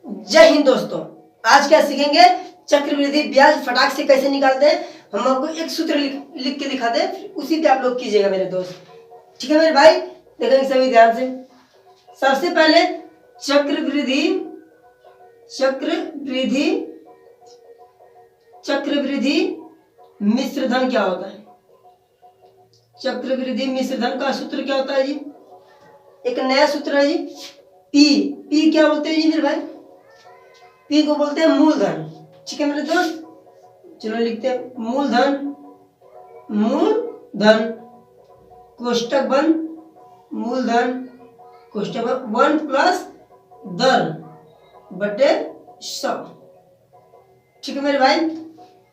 जय हिंद दोस्तों। आज क्या सीखेंगे, चक्रवृद्धि ब्याज फटाक से कैसे निकालते हैं। हम आपको एक सूत्र लिख के दिखाते हैं, फिर उसी पे आप लोग कीजिएगा मेरे दोस्त। ठीक है मेरे भाई, देखेंगे सभी ध्यान से। सबसे पहले चक्रवृद्धि मिश्रधन क्या होता है। चक्रवृद्धि मिश्रधन का सूत्र क्या होता है जी, एक नया सूत्र है जी, पी क्या बोलते हैं जी मेरे भाई, पी को बोलते हैं मूलधन। ठीक है मेरे दोस्त, चलो लिखते हैं मूलधन कोष्टक बंद, मूलधन कोष्टक बंद 1 प्लस दर बटे 100। ठीक है मेरे भाई,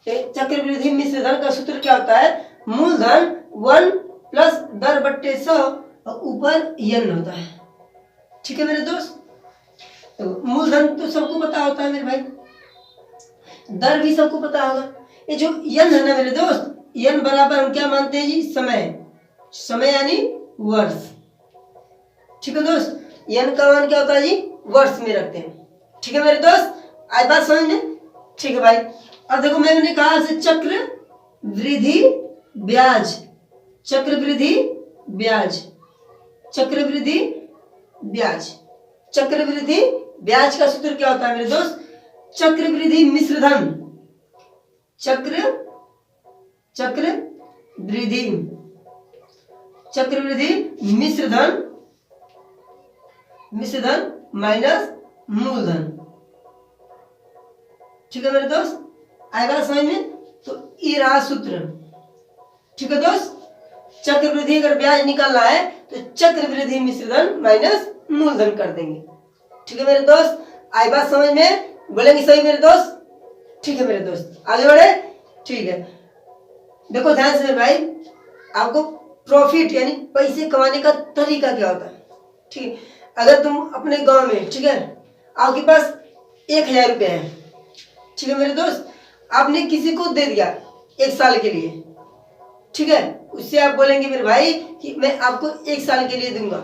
चक्रवृद्धि मिश्रधन का सूत्र क्या होता है, मूलधन 1 प्लस दर बटे 100 और ऊपर यन होता है। ठीक है मेरे दोस्त, तो मूलधन तो सबको पता होता है मेरे भाई, दर भी सबको पता होगा। ये जो यन है ना मेरे दोस्त, यन बराबर हम क्या मानते हैं जी, समय यानी वर्ष। ठीक है दोस्त, यन का मान क्या होता है जी, वर्ष में रखते हैं। ठीक है मेरे दोस्त, आज बात समझ में। ठीक है भाई, अब देखो मैंने कहा से चक्रवृद्धि ब्याज का सूत्र क्या होता है मेरे दोस्त, चक्रवृद्धि मिश्रधन मिश्रधन माइनस मूलधन। ठीक है मेरे दोस्त, आएगा समझ में। तो ये रहा सूत्र। ठीक है दोस्त, चक्रवृद्धि अगर ब्याज निकालना है तो चक्रवृद्धि मिश्रधन माइनस मूलधन कर देंगे। ठीक है मेरे दोस्त, आई बात समझ में, बोलेंगे सही मेरे दोस्त। ठीक है मेरे दोस्त, आगे बढ़े। ठीक है, देखो ध्यान से मेरे भाई, आपको प्रॉफिट यानी पैसे कमाने का तरीका क्या होता है। ठीक है, अगर तुम अपने गांव में, ठीक है, आपके पास 1000 रुपये है। ठीक है मेरे दोस्त, आपने किसी को दे दिया 1 साल के लिए। ठीक है, उससे आप बोलेंगे मेरे भाई कि मैं आपको 1 साल के लिए दूंगा।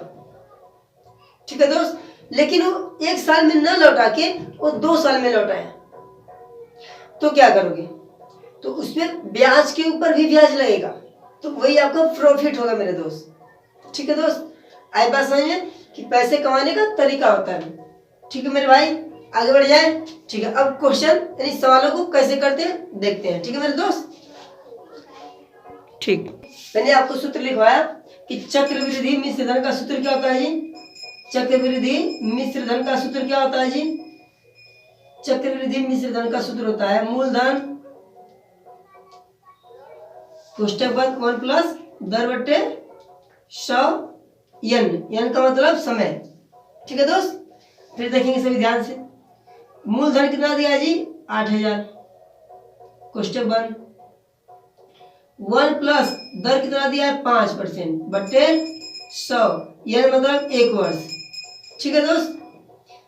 ठीक है दोस्त, लेकिन वो 1 साल में न लौटा के वो 2 साल में लौटाया, तो क्या करोगे, तो उसमें ब्याज के ऊपर भी ब्याज लगेगा, तो वही आपका प्रॉफिट होगा मेरे दोस्त। ठीक है दोस्त, आई बात समझ में कि पैसे कमाने का तरीका होता है। ठीक है मेरे भाई, आगे बढ़ जाए। ठीक है, अब क्वेश्चन यानी सवालों को कैसे करते हैं देखते हैं। ठीक है मेरे दोस्त, ठीक, मैंने आपको सूत्र लिखवाया कि चक्रवृद्धि मिश्रधन का सूत्र क्या होता है जी, चक्रवृद्धि मिश्रधन का सूत्र क्या होता है जी, चक्रवृद्धि मिश्रधन का सूत्र होता है मूलधन कोष्टक बंद 1 प्लस दर बटे 100 यन का मतलब समय। ठीक है दोस्त, फिर देखेंगे सभी ध्यान से। मूलधन कितना दिया जी, 8000, कोष्टक बंद 1 प्लस दर कितना दिया है 5% बटे 100 यन मतलब 1 वर्ष। ठीक है दोस्त,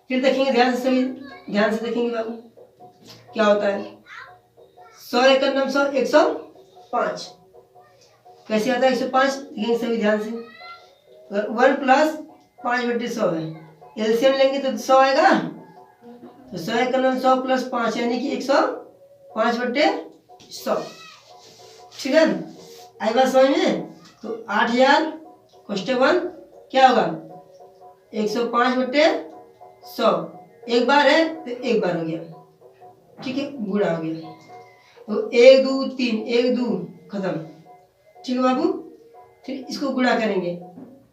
फिर देखेंगे ध्यान से, सभी ध्यान से देखेंगे बाबू क्या होता है। 100 एकड़ नाम 100 105 कैसे आता है 105, देखेंगे सभी ध्यान से। 1 प्लस 5 बटे 100 है, एलसीएम लेंगे तो 100 आएगा, तो 100 एकड़ नाम 100 प्लस 5 यानी कि 105 बटे 100। ठीक है, आई बात समझ में। तो 8000 कोष्टक बंद क्या होगा 105 बटे 100, एक बार है तो एक बार हो गया। ठीक है, गुणा हो गया, तो 1 2 3 1 2 खत्म। ठीक है बाबू, फिर इसको गुणा करेंगे,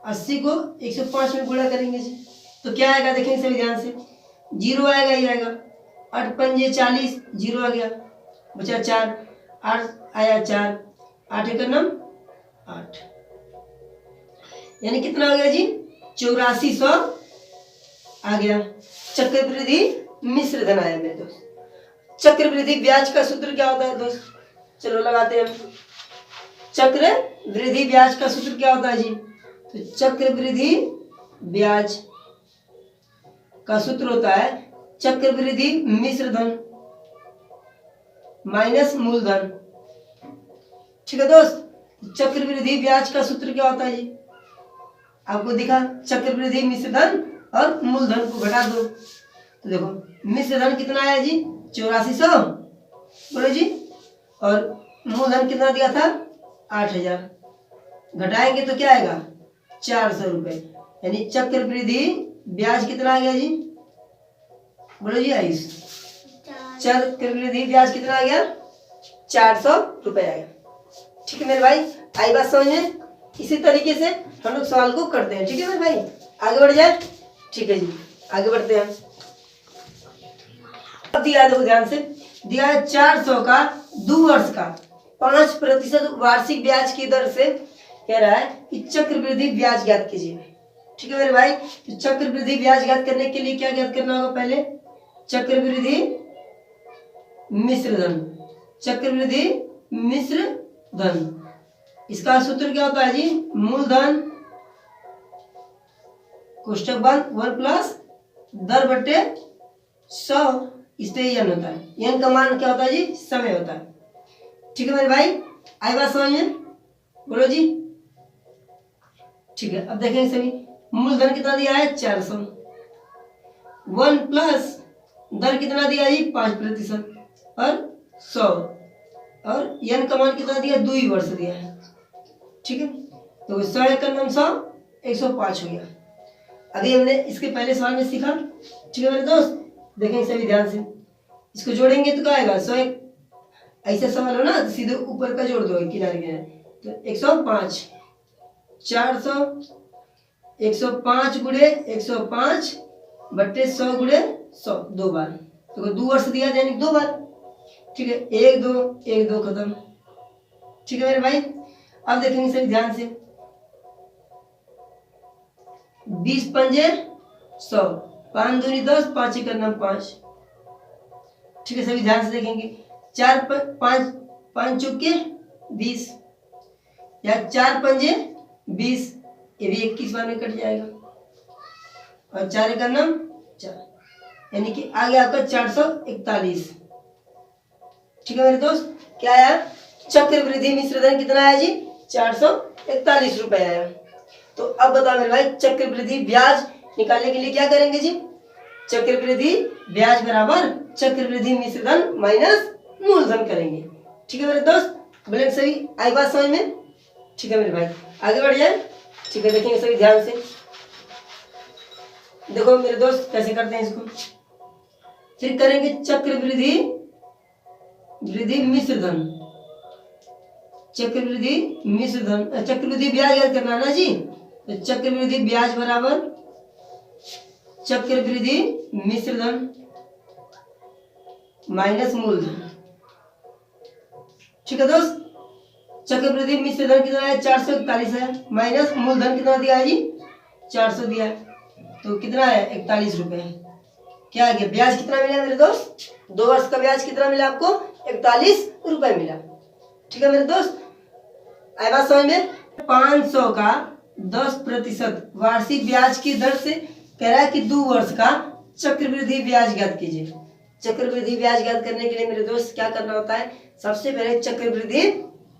80 को 105 में गुणा करेंगे जी, तो क्या आएगा देखेंगे सभी ध्यान से, 0 आएगा, ये आएगा 8 पंजे 40, 0 आ गया, बचा 4, 8 आया 4, 8 एकड़ नाम 8, यानी कितना हो गया जी 8400 आ गया। चक्रवृद्धि मिश्रधन आया मेरे दोस्त। चक्रवृद्धि ब्याज का सूत्र क्या होता है दोस्त, चलो लगाते हैं। चक्रवृद्धि ब्याज का सूत्र क्या होता है जी, तो चक्रवृद्धि ब्याज का सूत्र होता है चक्रवृद्धि मिश्रधन माइनस मूलधन। ठीक है दोस्त, चक्रवृद्धि ब्याज का सूत्र क्या होता है जी, आपको दिखा, चक्रवृद्धि मिश्रधन और मूलधन को घटा दो, तो देखो मिश्र धन कितना आया जी 8400, बोलो जी। और मूलधन कितना दिया था 8000, घटाएंगे तो क्या आएगा 400 रुपये, यानी चक्रवृद्धि ब्याज कितना आ गया जी, बोलो जी आयुष। चक्रवृद्धि ब्याज कितना आ गया 400 रुपये आ गया। ठीक है मेरे भाई, आई बात समझ में। इसी तरीके से हम लोग सवाल को करते हैं। ठीक है मेरे भाई, आगे बढ़ जाए। ठीक है जी, आगे बढ़ते हैं। अब दिया है, देखो ध्यान से दिया है 400 का 2 वर्ष का 5% वार्षिक ब्याज की दर से कह रहा है कि चक्रवृद्धि ब्याज ज्ञात कीजिए। ठीक है मेरे भाई, तो चक्रवृद्धि ब्याज ज्ञात करने के लिए क्या ज्ञात करना होगा, पहले चक्रवृद्धि मिश्र धन, चक्रवृद्धि मिश्र धन। इसका सूत्र क्या होता है जी, मूलधन कोष्टक बंद 1 प्लस दर बट्टे 100, इससे यन होता है। यन का मान क्या होता है जी, समय होता है। ठीक है मेरे भाई, आई बात समझ में, बोलो जी। ठीक है, अब देखेंगे सभी, मूलधन कितना दिया है 400, 1 प्लस दर कितना दिया जी 5% और 100, और यन का मान कितना दिया 2 वर्ष दिया है। ठीक है, तो 100 का नाम 100 105 हो गया। अभी हमने इसके पहले सवाल में सीखा। ठीक है मेरे दोस्त, देखेंगे सभी ध्यान से, इसको जोड़ेंगे तो क्या आएगा 100, ऐसा सवाल हो ना तो सीधे ऊपर का जोड़ दो किनारे किनारे, तो 105 400 105 गुणे 105 बट्टे 100 गुणे 100 2 बार, तो 2 वर्ष दिया यानी 2 बार। ठीक है, 1 2 खत्म। ठीक है मेरे भाई, अब देखेंगे सभी ध्यान से, 20 पंजे 100, 5 दूनी 10, 5 एक नाम 5। ठीक है, सभी ध्यान से देखेंगे, 4 5 चौके 20, या 4 पंजे 20, ये भी 21 बार में कट जाएगा, और 4 का नाम 4, यानी कि आ गया आपका 441। ठीक है मेरे दोस्त, क्या आया, चक्रवृद्धि मिश्र धन कितना आया जी 441 रुपए आया। तो अब बताओ मेरे भाई, चक्रवृद्धि ब्याज निकालने के लिए क्या करेंगे जी, चक्रवृद्धि ब्याज बराबर चक्रवृद्धि मिश्र धन माइनस मूलधन करेंगे। ठीक है मेरे दोस्त, बोले सभी आई बात समझ में। ठीक है मेरे भाई, आगे बढ़ जाए। ठीक है, देखेंगे सभी ध्यान से, देखो मेरे दोस्त कैसे करते हैं इसको। फिर करेंगे चक्रवृद्धि मिश्र धन, चक्रवृद्धि मिश्र धन, चक्रवृद्धि ब्याज याद करना ना जी, तो चक्रवृद्धि ब्याज बराबर चक्रवृद्धि मिश्र धन माइनस मूलधन। ठीक है दोस्त, चक्रवृद्धि मिश्र धन कितना है 441 है, माइनस मूलधन कितना दिया है जी 400 दिया है, तो कितना है 41 रुपए। क्या आ गया, ब्याज कितना मिला मेरे दोस्त, 2 वर्ष का ब्याज कितना मिला आपको 41 रुपए मिला। ठीक है मेरे दोस्त, आई बात समझ में। 500 का 10% वार्षिक ब्याज की दर से कह रहा है कि 2 वर्ष का चक्रवृद्धि ब्याज ज्ञात कीजिए। चक्रवृद्धि ब्याज ज्ञात करने के लिए मेरे दोस्त क्या करना होता है, सबसे पहले चक्रवृद्धि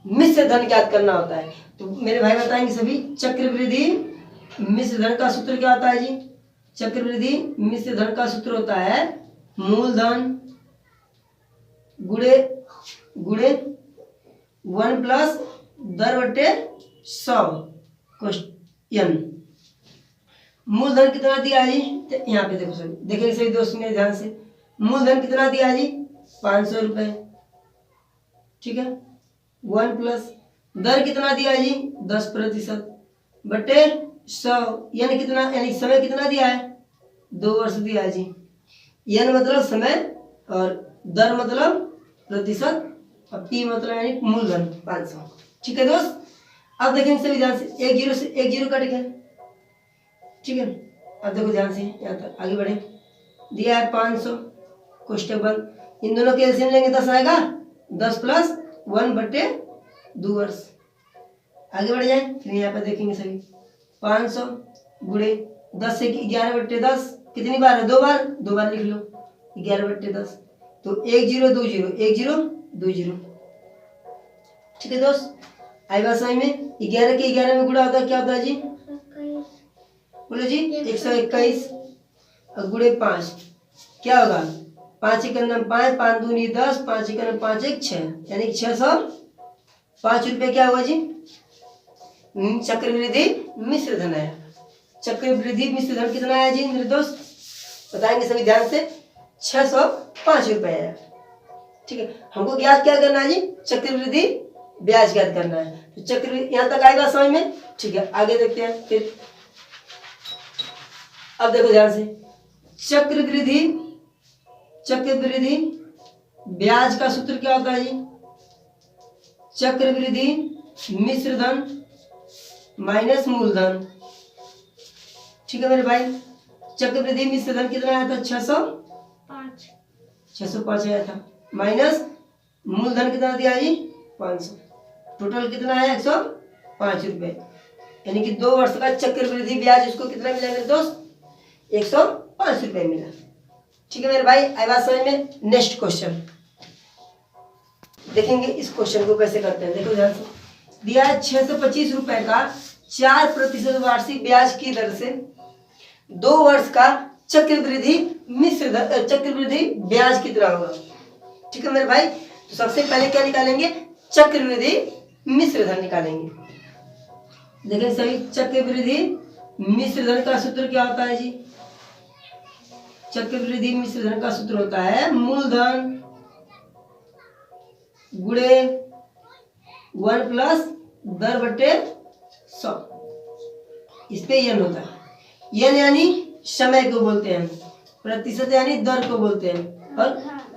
मिश्र धन ज्ञात करना होता है। तो मेरे भाई बताएंगे सभी, चक्रवृद्धि मिश्र धन का सूत्र क्या होता है जी, चक्रवृद्धि मिश्र धन का सूत्र होता है मूलधन गुणे 1 प्लस दर बट्टे 100 यन। मूलधन कितना दिया है जी, तो यहाँ पे देखो सभी, देखिए सभी दोस्त मेरे ध्यान से, मूलधन कितना दिया है जी 500 रुपए। ठीक है, 1 प्लस दर कितना दिया है जी 10% बटे 100, यानी कितना, यानी समय कितना दिया है 2 वर्ष दिया है जी। यन मतलब समय और दर मतलब प्रतिशत और पी मतलब यानी मूलधन 500। ठीक है दोस्त, अब देखेंगे सभी ध्यान से, 1 0 से 1 0 कट गया। ठीक है, अब देखो ध्यान से, यहाँ तक आगे बढ़े, दिया है 500 कोष्टक बंद, इन दोनों के एलसीएम लेंगे 10 आएगा, 10 प्लस 1 बटे 2 वर्ष। आगे बढ़ जाए, फिर यहाँ पर देखेंगे सभी 500 गुणे 10 से 11 बटे 10 कितनी बार है, 2 बार, 2 बार लिख लो, 11 बटे 10, तो 1 0 2 0 1 0 2 0। ठीक है दोस्त, आई बात समझ में। 11 के 11 में गुणा होता है, क्या होता है जी, बोलो जी 121 और गुणे 5, क्या होगा 5 1 9 5, 5 दूनी 10, 5 1 9 5 1 6, यानी कि 605 रुपये क्या हुआ जी? चक्रवृद्धि मिश्र धन आया। चक्रवृद्धि मिश्र धन कितना आया जी मेरे दोस्त? बताएंगे सभी ध्यान से। 605 रुपये आया। ठीक है, हमको ज्ञात क्या करना है जी? चक्रवृद्धि ब्याज ज्ञात करना है। तो चक्रवृद्धि यहाँ तक आएगा समझ में? ठीक है, आगे देखते हैं फिर। अब देखो ध्यान से, चक्रवृद्धि ब्याज का सूत्र क्या होता है जी? चक्रवृद्धि मिश्र धन माइनस मूलधन। ठीक है मेरे भाई, चक्रवृद्धि मिश्र धन कितना आया था? 605 आया था, माइनस मूलधन कितना दिया जी? 500। टोटल कितना आया? 105 रुपये। यानी कि 2 वर्ष का चक्रवृद्धि ब्याज उसको कितना मिला मेरे दोस्त? 105 रुपये मिला। ठीक है मेरे भाई, आई बात समझ में? नेक्स्ट क्वेश्चन देखेंगे, इस क्वेश्चन को कैसे करते हैं। देखो ध्यान से, दिया है 625 रुपए का 4% वार्षिक ब्याज की दर से 2 वर्ष का चक्रवृद्धि ब्याज कितना होगा? ठीक है मेरे भाई, तो सबसे पहले क्या निकालेंगे? चक्रवृद्धि मिश्र धन निकालेंगे। देखिए सभी, चक्रवृद्धि मिश्र धन का सूत्र क्या होता है जी? चक्रवृद्धि मिश्र धन का सूत्र होता है मूलधन गुणे 1 प्लस दर बटे 100। इस पे n होता है। n यानी समय को बोलते हैं, प्रतिशत यानी दर को बोलते हैं, और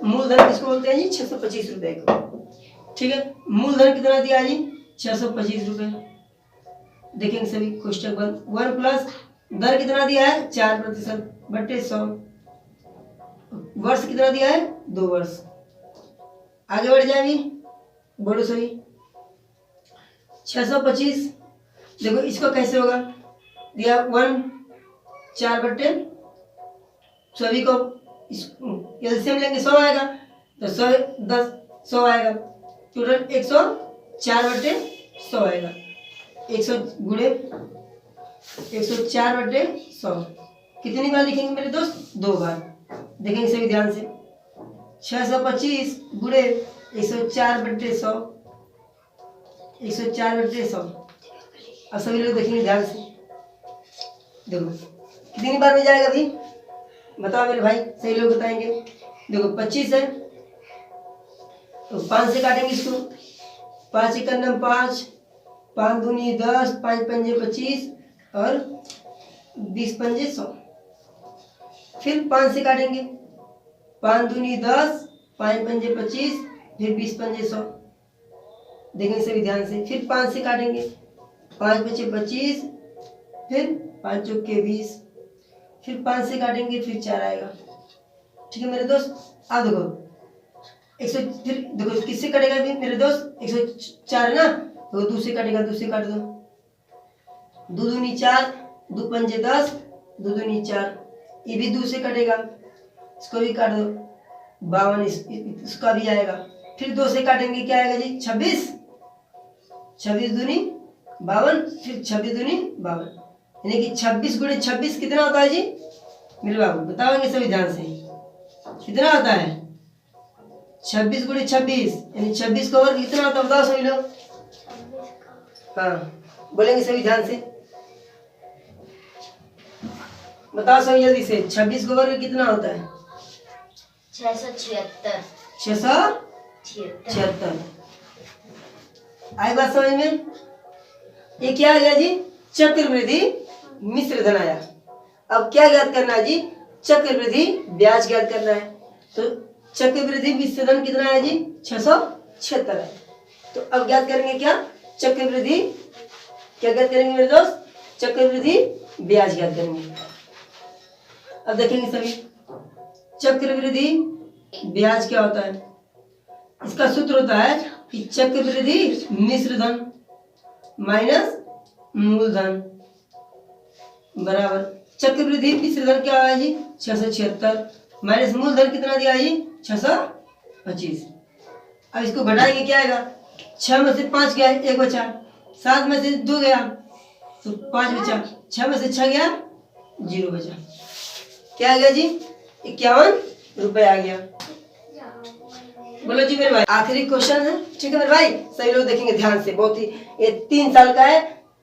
मूलधन किसको बोलते हैं जी? 625 रुपए को। ठीक है, मूलधन कितना दिया जी? 625 रुपए। देखेंगे सभी क्वेश्चन 1 प्लस दर कितना दिया है? 4% बटे 100। वर्ष कितना दिया है? 2 वर्ष। आगे बढ़ जाएंगे, बोलो सभी। 625, देखो इसको कैसे होगा? दिया 1 4 बटे, सभी को एलसीएम लेंगे 100 आएगा, तो 100 10 100 आएगा, टोटल 104 बटे 100 आएगा। 100 गुणे 104 बटे 100 कितनी बार लिखेंगे मेरे दोस्त? 2 बार। देखेंगे सभी ध्यान से, 625 गुणे 104 बटे 100, 104 बटे 100। अब सभी लोग देखेंगे ध्यान से, देखो कितनी बार में जाएगा अभी? बताओ मेरे भाई, सही लोग बताएंगे। देखो 25 है, तो 5 से काटेंगे इसको। 5 1 9 5, 5 दूनी 10, 5 पंजे 25 और 20 पंजे 100। फिर 5 से काटेंगे, 5 दूनी 10, 5 पंजे 25, फिर 20 पंजे 100। देखेंगे सभी ध्यान से। फिर 5 से काटेंगे, 5 बचे 25, फिर 5 चौके 20, फिर 5 से काटेंगे, फिर 4 आएगा। ठीक है मेरे दोस्त। अब देखो 100, फिर देखो किससे कटेगा भी मेरे दोस्त? 104 है ना, तो 2 से कटेगा, 2 से काट दो। 2 दूनी 4, 2 पंजे 10, 2 दूनी 4, ये भी 2 से कटेगा, इसको भी काट दो। 52 इसका भी आएगा। फिर 2 से काटेंगे, क्या आएगा जी? 26, 26 दूनी 52, फिर 26 दूनी 52, यानी कि 26 गुणे 26 कितना होता है जी मेरे बाबू? बताओगे सभी ध्यान से, कितना होता है? 26 गुणे 26 यानी 26 का वर्ग कितना होता है? बताओ सभी लोग। हाँ, बोलेंगे सभी ध्यान से, बताओ सभी जल्दी से। 26 का वर्ग कितना होता है? 676। 676। आई बात समझ में? ये क्या आ गया जी? चक्रवृद्धि मिश्र धन आया। अब क्या ज्ञात करना है जी? चक्रवृद्धि ब्याज ज्ञात करना है। तो चक्रवृद्धि मिश्र धन कितना है जी? 676 है। तो अब ज्ञात करेंगे क्या? चक्रवृद्धि, क्या ज्ञात करेंगे मेरे दोस्त? चक्रवृद्धि ब्याज ज्ञात करेंगे। अब देखेंगे सभी, चक्रवृद्धि ब्याज क्या होता है? इसका सूत्र होता है कि चक्रवृद्धि मिश्र धन माइनस मूलधन बराबर चक्रवृद्धि मिश्र धन क्या है जी? 676 माइनस मूलधन कितना दिया जी? 625। अब इसको घटाएंगे, क्या आएगा? 6 में से 5 गया, 1 बचा। 7 में से 2 गया, तो 5 बचा। 6 में से 6 गया, 0 बचा। क्या आ गया जी? 51 रुपए आ गया। बोलो जी मेरे भाई, आखिरी क्वेश्चन है, ठीक है मेरे भाई, सभी लोग देखेंगे ध्यान से, बहुत ही, ये 3 साल का है,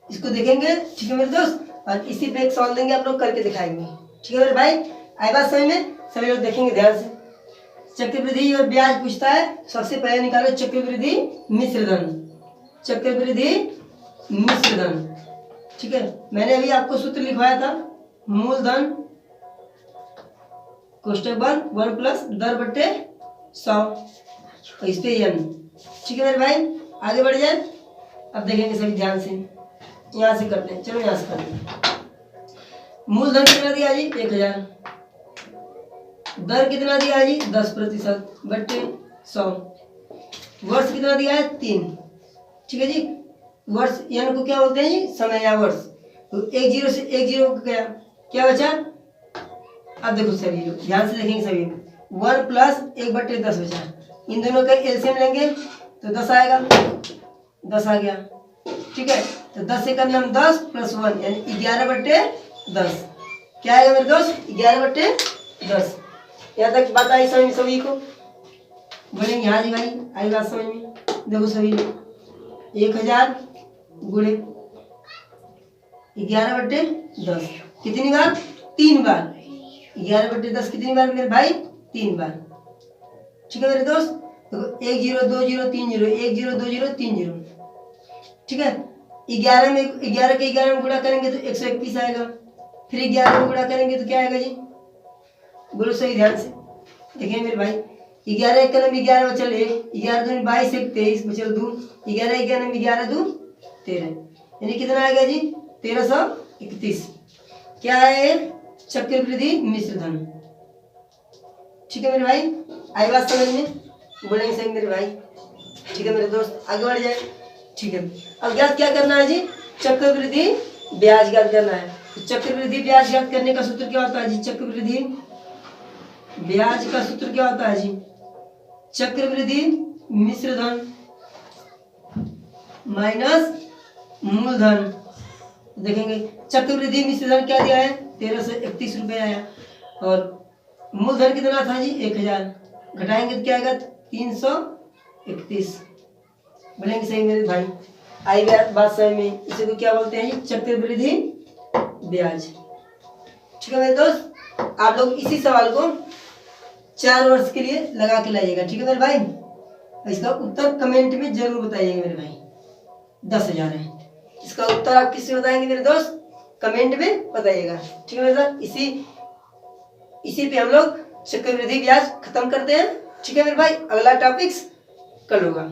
इसको देखेंगे, ठीक है मेरे दोस्त, और इसी पे एक सवाल देंगे, आप लोग करके दिखाएंगे, ठीक है मेरे भाई। आई बात समझ में, सभी लोग देखेंगे ध्यान से। चक्रवृद्धि और ब्याज पूछता है, सबसे पहले निकालो चक्रवृद्धि मिश्रधन, चक्रवृद्धि मिश्रधन, ठीक है। मैंने अभी आपको सूत्र लिखवाया था, मूलधन कोष्टक बंद 1 प्लस दर बट्टे 100, तो इस पे n, ठीक है मेरे भाई। आगे बढ़ जाए, अब देखेंगे सभी ध्यान से, यहाँ से करते हैं, चलो यहाँ से करते हैं। मूलधन कितना दिया जी 1000, दर कितना दिया है जी 10% बट्टे 100, वर्ष कितना दिया है 3, ठीक है जी। वर्ष n को क्या बोलते हैं जी समय या वर्ष, तो 1 0 से 1 0 को गया, क्या बचा, अब देखो सभी लोग ध्यान से देखेंगे सभी, 1 प्लस 1 बट्टे 10 बचा, इन दोनों का एलसीएम लेंगे तो 10 आएगा, 10 आ गया, ठीक है। तो 10 से करना हम 10 प्लस 1 यानी 11 बट्टे 10, क्या आएगा मेरे दोस्त 11 बट्टे 10। यहाँ तक बात आई समझ में सभी को, बोलेंगे हाँ जी भाई आई बात समझ में। देखो सभी 1000 गुणे 11 बट्टे 10 कितनी बार, 3 बार, 11 बट्टे 10 कितनी बार मेरे भाई 3 बार, ठीक है मेरे दोस्त। देखो 1 0 2 0 3 0, 1 0 2 0 3 0, ठीक है। 11 में 11 के 11 में गुणा करेंगे तो 121 आएगा, फिर 11 में गुणा करेंगे तो क्या आएगा जी, बोलो सही ध्यान से देखिए मेरे भाई, 11 एक कलम 11 बचल 1, 11 दूनी 22 1 23 बचल 2, 11 11 में 11 2 13, यानी कितना आएगा जी 1331, क्या है चक्रवृद्धि मिश्रधन, ठीक है मेरे भाई। आई बात समझ में, बोलेंगे सही मेरे भाई, ठीक है मेरे दोस्त। आगे बढ़ जाए, ठीक है। अब ज्ञात क्या करना है जी, चक्रवृद्धि ब्याज ज्ञात करना है। तो चक्रवृद्धि ब्याज ज्ञात करने का सूत्र क्या होता है जी, चक्रवृद्धि ब्याज का सूत्र क्या होता है जी, चक्रवृद्धि मिश्रधन माइनस मूलधन। देखेंगे चक्रवृद्धि मिश्रधन क्या दिया है 1331 रुपये आया, और मूलधन कितना था जी 1000, घटाएंगे तो क्या आएगा 331, बोलेंगे सही मेरे भाई। आई बात समझ में, इसे को क्या बोलते हैं जी चक्रवृद्धि ब्याज, ठीक है मेरे दोस्त। आप लोग इसी सवाल को 4 वर्ष के लिए लगा के लाइएगा, ठीक है मेरे भाई। इसका उत्तर कमेंट में जरूर बताइएगा मेरे भाई, 10,000 है इसका उत्तर, आप किससे बताएंगे मेरे दोस्त, कमेंट में बताइएगा, ठीक है मेरे दोस्त। इसी पे हम लोग चक्रवृद्धि ब्याज खत्म करते हैं, ठीक है मेरे भाई। अगला टॉपिक्स कल होगा।